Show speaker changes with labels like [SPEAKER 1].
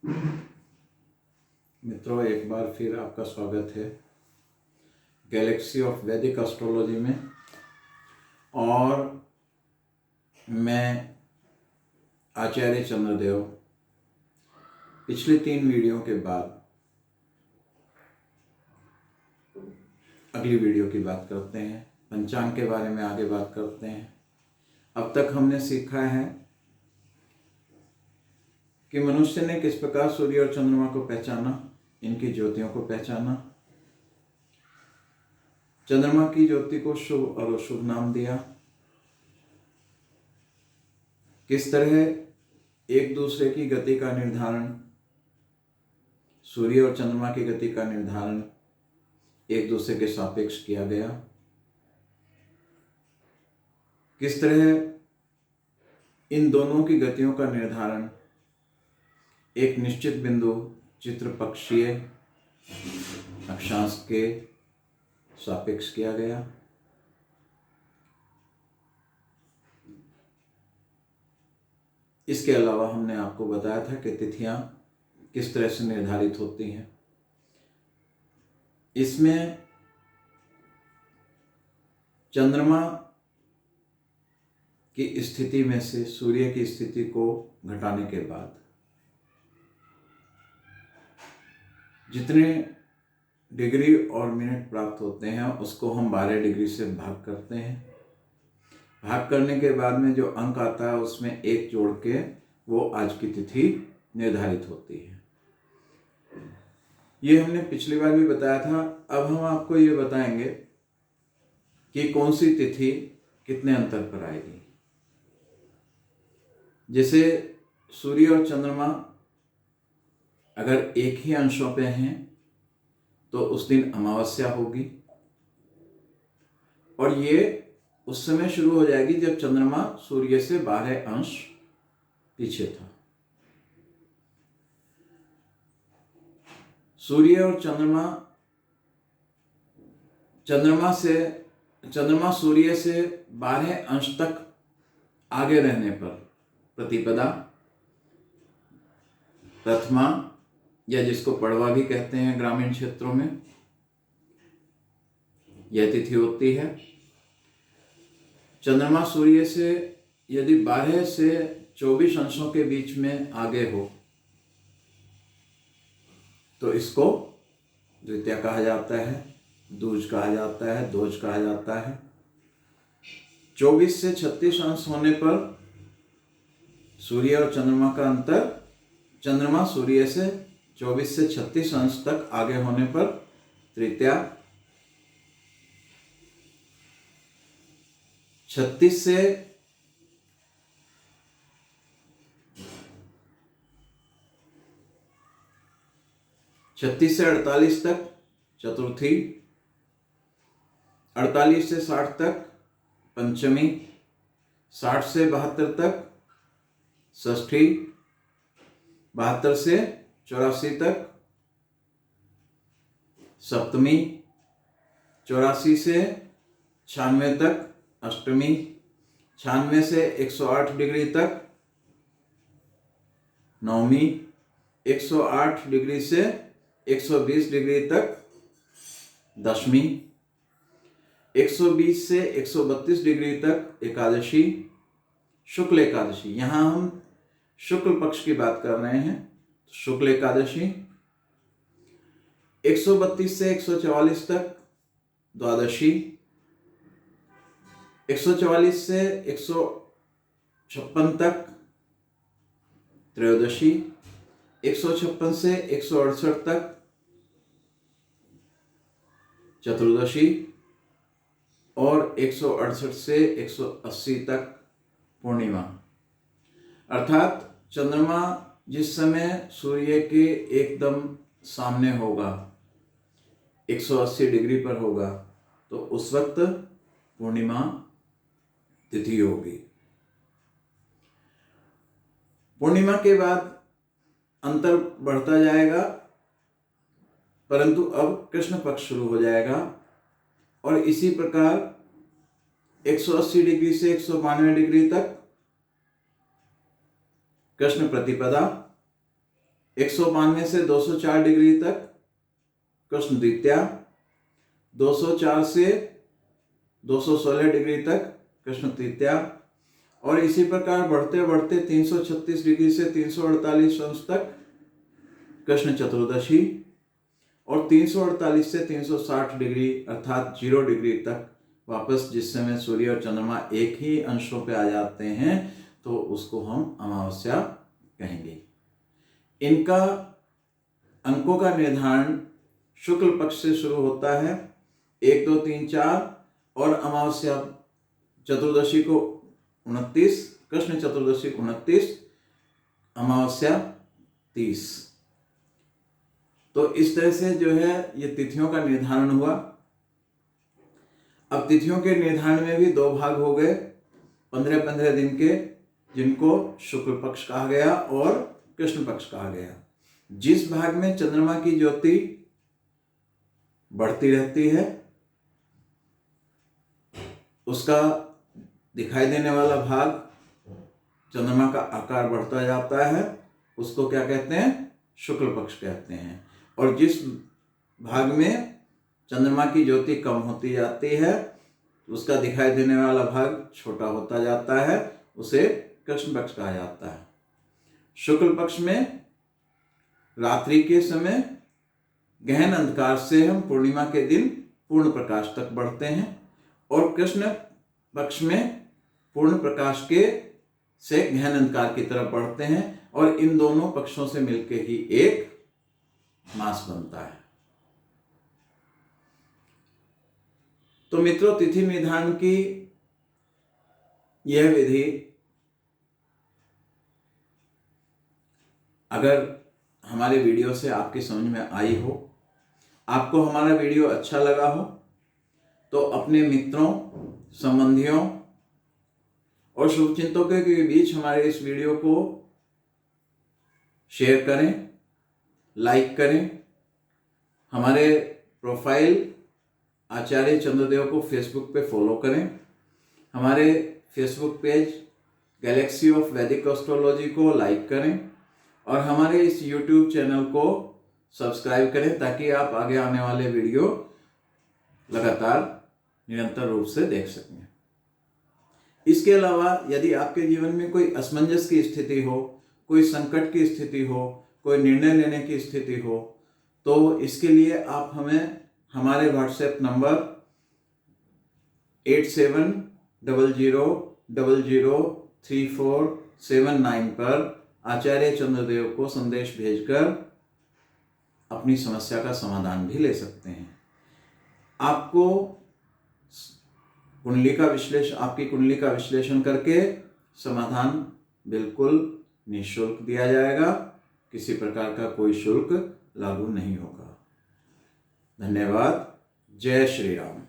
[SPEAKER 1] मित्रों, एक बार फिर आपका स्वागत है गैलेक्सी ऑफ वैदिक एस्ट्रोलॉजी में। और मैं आचार्य चंद्रदेव पिछले 3 वीडियो के बाद अगली वीडियो की बात करते हैं। पंचांग के बारे में आगे बात करते हैं। अब तक हमने सीखा है कि मनुष्य ने किस प्रकार सूर्य और चंद्रमा को पहचाना, इनकी ज्योतियों को पहचाना, चंद्रमा की ज्योति को शुभ और अशुभ नाम दिया, किस तरह एक दूसरे की गति का निर्धारण, सूर्य और चंद्रमा की गति का निर्धारण एक दूसरे के सापेक्ष किया गया, किस तरह इन दोनों की गतियों का निर्धारण एक निश्चित बिंदु चित्र पक्षीय अक्षांश के सापेक्ष किया गया। इसके अलावा हमने आपको बताया था कि तिथियां किस तरह से निर्धारित होती हैं। इसमें चंद्रमा की स्थिति में से सूर्य की स्थिति को घटाने के बाद जितने डिग्री और मिनट प्राप्त होते हैं उसको हम 12 डिग्री से भाग करते हैं। भाग करने के बाद में जो अंक आता है उसमें 1 जोड़ के वो आज की तिथि निर्धारित होती है। ये हमने पिछली बार भी बताया था। अब हम आपको ये बताएंगे कि कौन सी तिथि कितने अंतर पर आएगी। जैसे सूर्य और चंद्रमा अगर एक ही अंशों पे हैं तो उस दिन अमावस्या होगी, और ये उस समय शुरू हो जाएगी जब चंद्रमा सूर्य से 12 अंश पीछे था। सूर्य और चंद्रमा सूर्य से 12 अंश तक आगे रहने पर प्रतिपदा, प्रथमा या जिसको पड़वा भी कहते हैं ग्रामीण क्षेत्रों में, यह तिथि होती है। चंद्रमा सूर्य से यदि 12 से 24 अंशों के बीच में आगे हो तो इसको द्वितीया कहा जाता है, दूज कहा जाता है, दोज कहा जाता है। 24 से 36 अंश होने पर सूर्य और चंद्रमा का अंतर, चंद्रमा सूर्य से 24 से 36 अंश तक आगे होने पर तृतीया, 36 से 48 तक चतुर्थी, 48 से 60 तक पंचमी, 60 से 72 तक षष्ठी, 72 से 84 तक सप्तमी, 84 से 96 तक अष्टमी, 96 से 108 डिग्री तक नवमी, 108 डिग्री से 120 डिग्री तक दशमी, 120 से 132 डिग्री तक एकादशी, शुक्ल एकादशी। यहाँ हम शुक्ल पक्ष की बात कर रहे हैं। शुक्ल एकादशी 132 से 144 तक द्वादशी, 144 से 156 तक त्रयोदशी, 156 से 168 तक चतुर्दशी, और 168 से 180 तक पूर्णिमा। अर्थात चंद्रमा जिस समय सूर्य के एकदम सामने होगा, 180 डिग्री पर होगा, तो उस वक्त पूर्णिमा तिथि होगी। पूर्णिमा के बाद अंतर बढ़ता जाएगा, परंतु अब कृष्ण पक्ष शुरू हो जाएगा, और इसी प्रकार 180 डिग्री से 192 डिग्री तक कृष्ण प्रतिपदा, 192 से 204 डिग्री तक कृष्ण द्वितीया, 204 से 216 डिग्री तक कृष्ण तृतीया, और इसी प्रकार बढ़ते बढ़ते 336 डिग्री से 348 अंश तक कृष्ण चतुर्दशी, और 348 से 360 डिग्री अर्थात 0 डिग्री तक वापस जिस समय सूर्य और चंद्रमा एक ही अंशों पे आ जाते हैं तो उसको हम अमावस्या कहेंगे। इनका अंकों का निर्धारण शुक्ल पक्ष से शुरू होता है 1, 2, 3, 4, और अमावस्या चतुर्दशी को 29, कृष्ण चतुर्दशी 29, अमावस्या 30। तो इस तरह से जो है ये तिथियों का निर्धारण हुआ। अब तिथियों के निर्धारण में भी 2 भाग हो गए 15-15 दिन के, जिनको शुक्ल पक्ष कहा गया और कृष्ण पक्ष कहा गया। जिस भाग में चंद्रमा की ज्योति बढ़ती रहती है, उसका दिखाई देने वाला भाग, चंद्रमा का आकार बढ़ता जाता है, उसको क्या कहते हैं? शुक्ल पक्ष कहते हैं। और जिस भाग में चंद्रमा की ज्योति कम होती जाती है, उसका दिखाई देने वाला भाग छोटा होता जाता है, उसे कृष्ण पक्ष कहा जाता है। शुक्ल पक्ष में रात्रि के समय गहन अंधकार से हम पूर्णिमा के दिन पूर्ण प्रकाश तक बढ़ते हैं, और कृष्ण पक्ष में पूर्ण प्रकाश के से गहन अंधकार की तरफ बढ़ते हैं, और इन दोनों पक्षों से मिलकर ही एक मास बनता है। तो मित्रों, तिथि निर्धारण की यह विधि अगर हमारे वीडियो से आपकी समझ में आई हो, आपको हमारा वीडियो अच्छा लगा हो, तो अपने मित्रों, संबंधियों और शुभचिंतकों के बीच हमारे इस वीडियो को शेयर करें, लाइक करें। हमारे प्रोफाइल आचार्य चंद्रदेव को फेसबुक पे फॉलो करें। हमारे फेसबुक पेज गैलेक्सी ऑफ वैदिक एस्ट्रोलॉजी को लाइक करें, और हमारे इस यूट्यूब चैनल को सब्सक्राइब करें, ताकि आप आगे आने वाले वीडियो लगातार निरंतर रूप से देख सकें। इसके अलावा यदि आपके जीवन में कोई असमंजस की स्थिति हो, कोई संकट की स्थिति हो, कोई निर्णय लेने की स्थिति हो, तो इसके लिए आप हमें हमारे व्हाट्सएप नंबर 8700003479 पर आचार्य चंद्रदेव को संदेश भेजकर अपनी समस्या का समाधान भी ले सकते हैं। आपको आपकी कुंडली का विश्लेषण करके समाधान बिल्कुल निःशुल्क दिया जाएगा। किसी प्रकार का कोई शुल्क लागू नहीं होगा। धन्यवाद। जय श्री राम।